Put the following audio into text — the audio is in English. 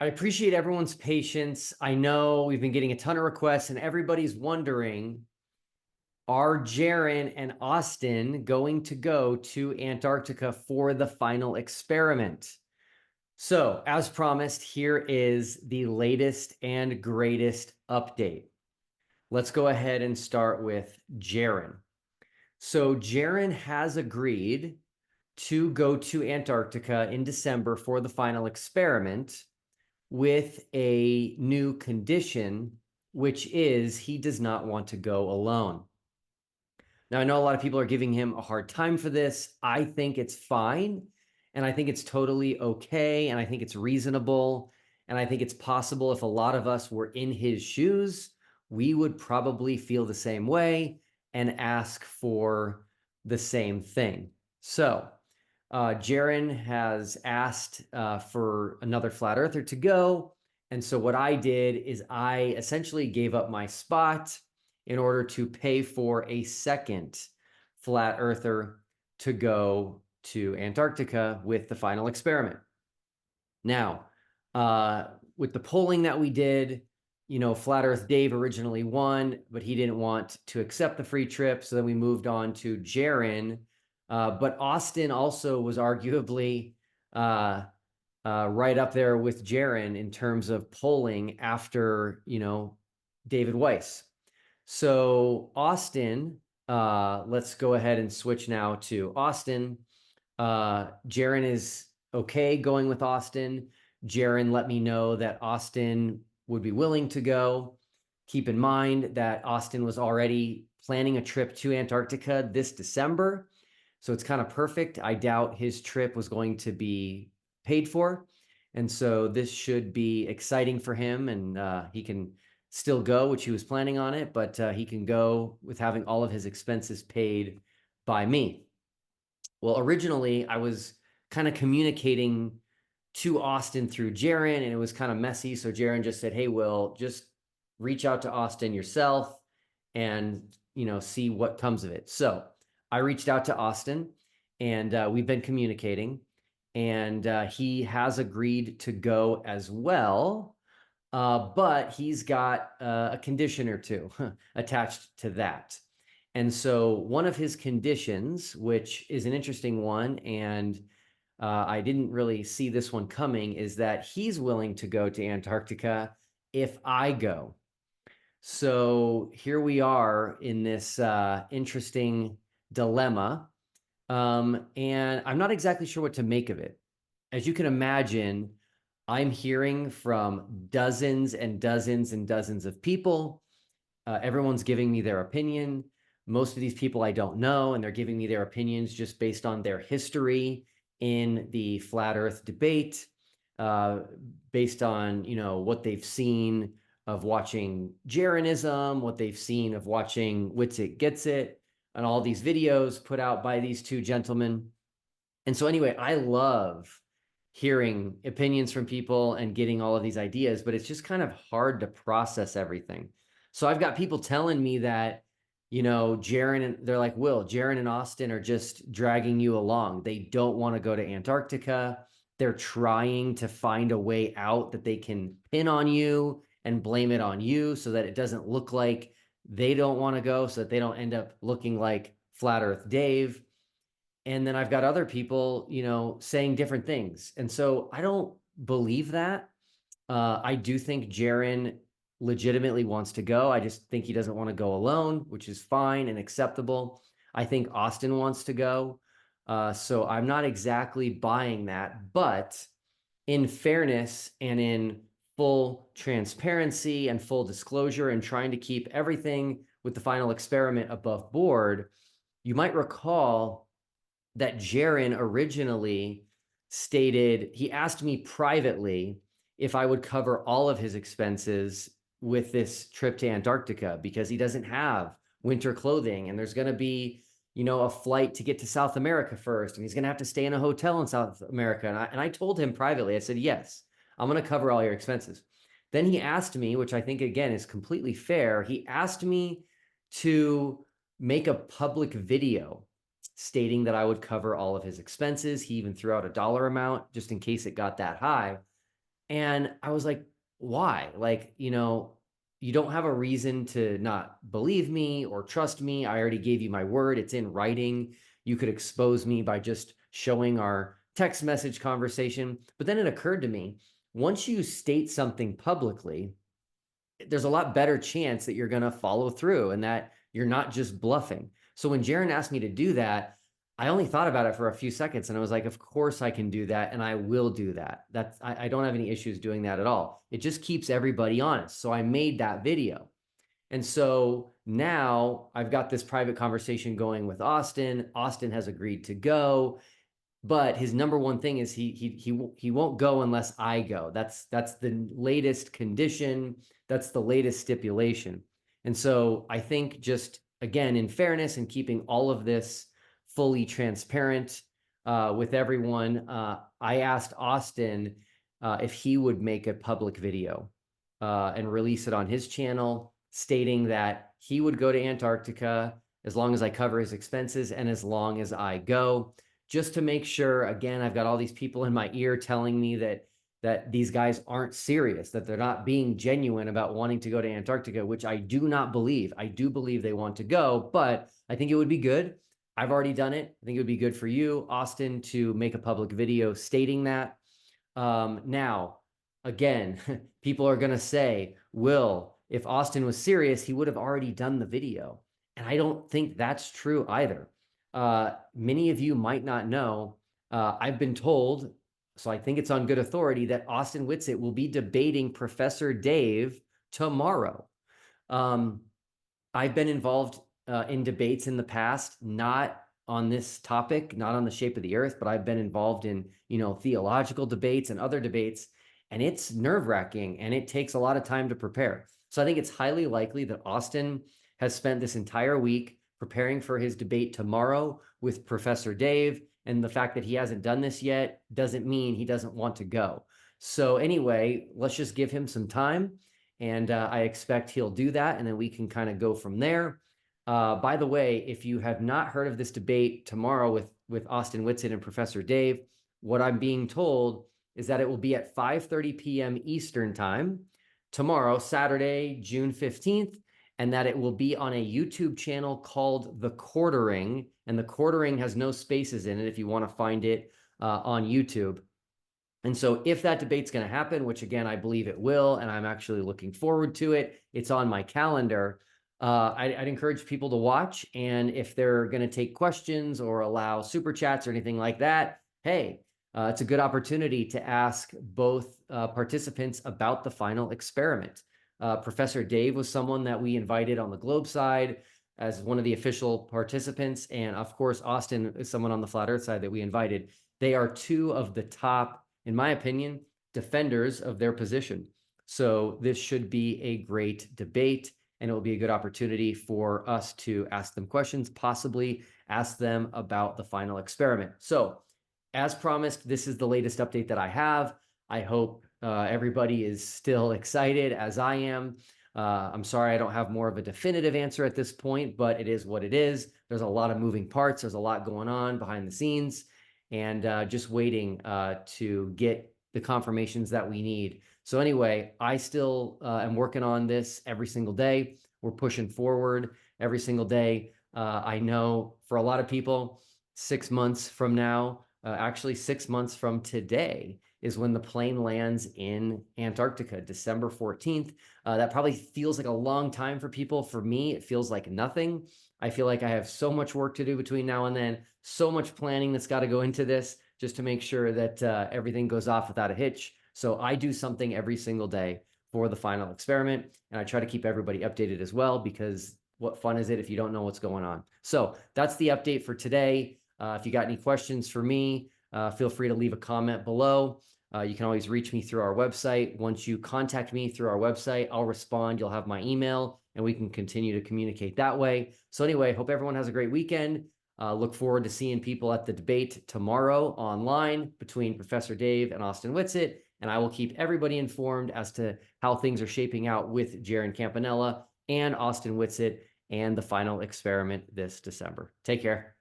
I appreciate everyone's patience. I know we've been getting a ton of requests, and everybody's wondering, are Jeran and Austin going to go to Antarctica for the final experiment? So, as promised, here is the latest and greatest update. Let's go ahead and start with Jeran. So, Jeran has agreed to go to Antarctica in December for the final experiment with a new condition, which is he does not want to go alone. Now, I know a lot of people are giving him a hard time for this. I think it's fine, and I think it's totally okay, and I think it's reasonable, and I think it's possible if a lot of us were in his shoes, we would probably feel the same way and ask for the same thing. So, Jeran has asked for another flat earther to go. And so what I did is I essentially gave up my spot in order to pay for a second flat earther to go to Antarctica with the final experiment. Now, with the polling that we did, Flat Earth Dave originally won, but he didn't want to accept the free trip. So then we moved on to Jeran. But Austin also was arguably right up there with Jeran in terms of polling after, David Weiss. So Austin, let's go ahead and switch now to Austin. Jeran is okay going with Austin. Jeran let me know that Austin would be willing to go. Keep in mind that Austin was already planning a trip to Antarctica this December. So it's kind of perfect. I doubt his trip was going to be paid for. And so this should be exciting for him, and he can still go, which he was planning on it, but he can go with having all of his expenses paid by me. Well, originally I was kind of communicating to Austin through Jeran, and it was kind of messy. So Jeran just said, hey, Will, just reach out to Austin yourself and, see what comes of it. So I reached out to Austin, and we've been communicating, and he has agreed to go as well. But he's got a condition or two attached to that. And so one of his conditions, which is an interesting one, and I didn't really see this one coming, is that he's willing to go to Antarctica if I go. So here we are in this interesting dilemma. And I'm not exactly sure what to make of it. As you can imagine, I'm hearing from dozens and dozens and dozens of people. Everyone's giving me their opinion. Most of these people I don't know, and they're giving me their opinions just based on their history in the flat earth debate, based on, what they've seen of watching Jeranism, what they've seen of watching Whitsitt Gets It, and all these videos put out by these two gentlemen. And so anyway, I love hearing opinions from people and getting all of these ideas, but it's just kind of hard to process everything. So I've got people telling me that, Jeran, and they're like, Will, Jeran and Austin are just dragging you along. They don't want to go to Antarctica. They're trying to find a way out that they can pin on you and blame it on you so that it doesn't look like they don't want to go, so that they don't end up looking like Flat Earth Dave. And then I've got other people, saying different things. And so I don't believe that. I do think Jeran legitimately wants to go. I just think he doesn't want to go alone, which is fine and acceptable. I think Austin wants to go. So I'm not exactly buying that. But in fairness and in full transparency and full disclosure and trying to keep everything with the final experiment above board, you might recall that Jeran originally stated, he asked me privately if I would cover all of his expenses with this trip to Antarctica, because he doesn't have winter clothing, and there's going to be, a flight to get to South America first, and he's going to have to stay in a hotel in South America. And I told him privately, I said, yes, I'm going to cover all your expenses. Then he asked me, which I think, again, is completely fair. He asked me to make a public video stating that I would cover all of his expenses. He even threw out a dollar amount just in case it got that high. And I was like, why? Like, you don't have a reason to not believe me or trust me. I already gave you my word. It's in writing. You could expose me by just showing our text message conversation. But then it occurred to me, once you state something publicly, there's a lot better chance that you're going to follow through and that you're not just bluffing. So when Jeran asked me to do that, I only thought about it for a few seconds and I was like, of course I can do that. And I will do that. I don't have any issues doing that at all. It just keeps everybody honest. So I made that video. And so now I've got this private conversation going with Austin. Austin has agreed to go, but his number one thing is he won't go unless I go. That's the latest condition. That's the latest stipulation. And so I think, just again, in fairness and keeping all of this fully transparent with everyone, I asked Austin if he would make a public video and release it on his channel, stating that he would go to Antarctica as long as I cover his expenses and as long as I go, just to make sure. Again, I've got all these people in my ear telling me that these guys aren't serious, that they're not being genuine about wanting to go to Antarctica, which I do not believe. I do believe they want to go, but I think it would be good. I've already done it. I think it would be good for you, Austin, to make a public video stating that. Now, again, people are going to say, Will, if Austin was serious, he would have already done the video. And I don't think that's true either. Many of you might not know, I've been told, so I think it's on good authority, that Austin Whitsitt will be debating Professor Dave tomorrow. I've been involved in debates in the past, not on this topic, not on the shape of the earth, but I've been involved in, theological debates and other debates, and it's nerve-wracking and it takes a lot of time to prepare. So I think it's highly likely that Austin has spent this entire week preparing for his debate tomorrow with Professor Dave. And the fact that he hasn't done this yet doesn't mean he doesn't want to go. So anyway, let's just give him some time. And I expect he'll do that. And then we can kind of go from there. By the way, if you have not heard of this debate tomorrow with Austin Witsit and Professor Dave, what I'm being told is that it will be at 5:30 p.m. Eastern time tomorrow, Saturday, June 15th, and that it will be on a YouTube channel called The Quartering, and The Quartering has no spaces in it if you want to find it on YouTube. And so if that debate's going to happen, which again, I believe it will, and I'm actually looking forward to it, it's on my calendar, I'd encourage people to watch. And if they're going to take questions or allow super chats or anything like that, hey, it's a good opportunity to ask both participants about the final experiment. Professor Dave was someone that we invited on the Globe side as one of the official participants. And of course, Austin is someone on the Flat Earth side that we invited. They are two of the top, in my opinion, defenders of their position. So this should be a great debate, and it will be a good opportunity for us to ask them questions, possibly ask them about the final experiment. So as promised, this is the latest update that I have. I hope everybody is still excited as I am. I'm sorry I don't have more of a definitive answer at this point, but it is what it is. There's a lot of moving parts. There's a lot going on behind the scenes, and just waiting to get the confirmations that we need. So anyway, I still am working on this every single day. We're pushing forward every single day. I know for a lot of people, 6 months from now, actually 6 months from today, is when the plane lands in Antarctica, December 14th. That probably feels like a long time for people. For me, it feels like nothing. I feel like I have so much work to do between now and then, so much planning that's got to go into this just to make sure that everything goes off without a hitch. So I do something every single day for the final experiment, and I try to keep everybody updated as well, because what fun is it if you don't know what's going on? So that's the update for today. If you got any questions for me, feel free to leave a comment below. You can always reach me through our website. Once you contact me through our website, I'll respond. You'll have my email, and we can continue to communicate that way. So anyway, hope everyone has a great weekend. Look forward to seeing people at the debate tomorrow online between Professor Dave and Austin Whitsitt, and I will keep everybody informed as to how things are shaping out with Jeran Campanella and Austin Whitsitt and the final experiment this December. Take care.